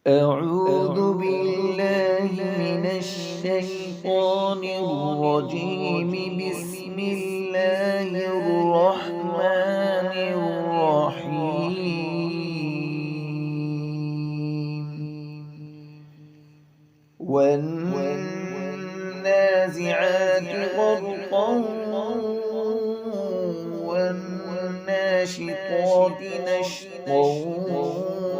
أعوذ بالله من الشيطان الرجيم. بسم الله الرحمن الرحيم. والنازعات غرقا والناشطات نشطا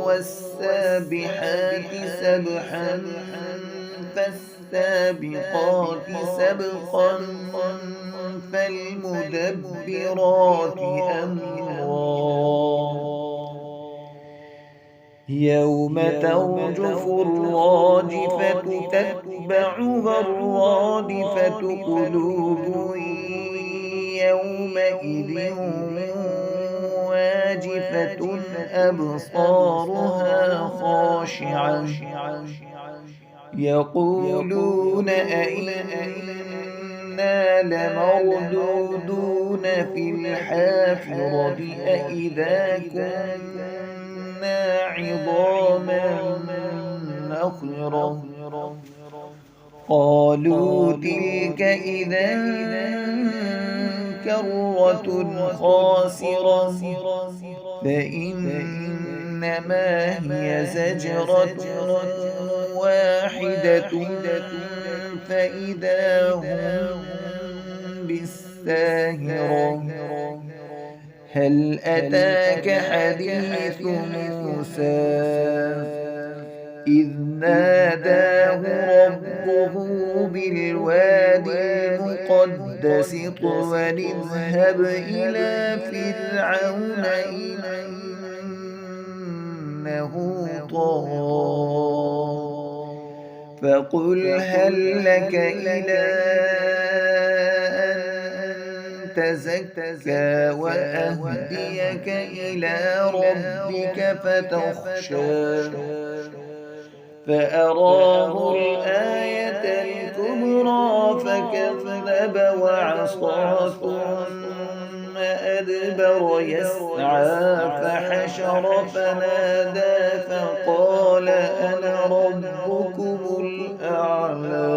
والسابحات سبحا فالسابقات سبقا فالمدبرات أمرا يوم ترجف الراجفة تتبعها الرادفة قلوب يومئذ واجفة أبصارها خاشعة يقولون أئنا لمردودون في الحافرة أئذا كنا عظاما نخرة قالوا تلك إذا كرة خاسرة فإنما هي زجرة واحدة فإذا هم بالساهرة هل أتاك حديث موسى إذ ناداه ربه بالوادي المقدس طوى اذهب إلى فرعون إنه طغى فقل هل لك إلى أن تزكى وأهديك إلى ربك فتخشى فأراه الآية الكبرى فكذب وعصى ثم أدبر يسعى فحشر فنادى فقال أنا ربكم الأعلى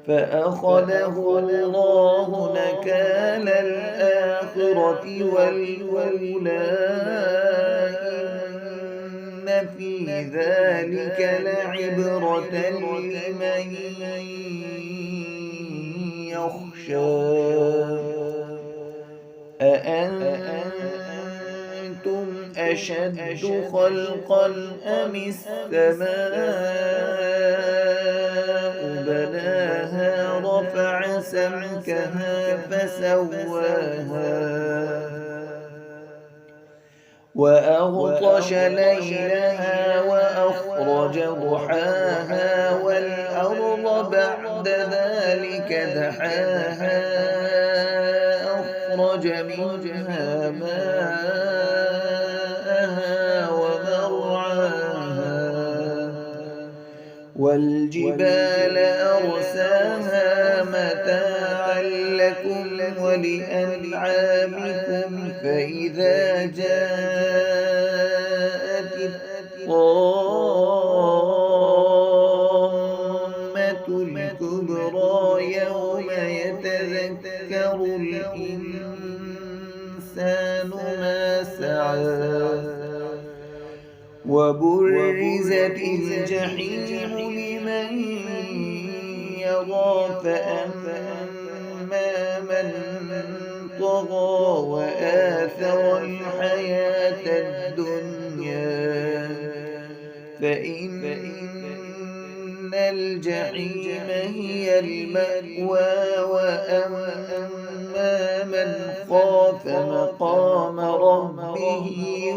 فأخذه الله نكال الآخرة والأولى إن في ذلك لعبرة لمن يخشى أأنتم أشد خلقا أم السماء بناها رفع سمكها فسواها وأغطش ليلها وأخرج ضحاها والأرض بعد ذلك دحاها أخرج منها ماءها ومرعاها والجبال أرساها متاعا لكم ولأنعامكم فإذا جاءت الطامة الكبرى يوم يتذكر الإنسان ما سعى وبرزت الجحيم لمن يرى فأما من طغى وآثر الحياة الدنيا فإن الجحيم هي المأوى وأما من خاف مقام ربه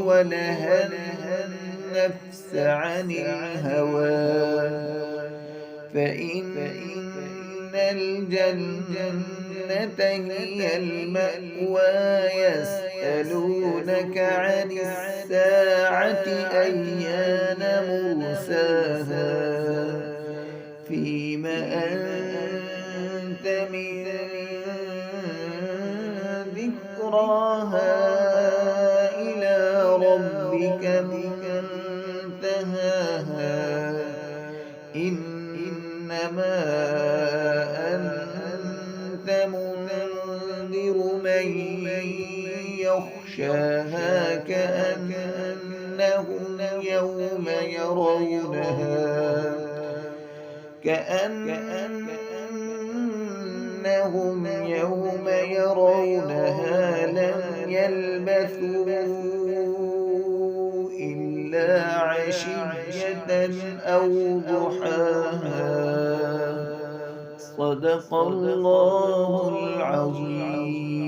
ونهى النفس عن الهوى فإن الجنة هي المأوى يسألونك عن الساعة أيان مرساها فيم أنت من ذكراها إلى ربك منتهاها دهاها إنما أنت منذر من يخشاها كأنهم يوم يرونها لم يلبثوا إلا عشية أو ضحاها. صدق الله العظيم.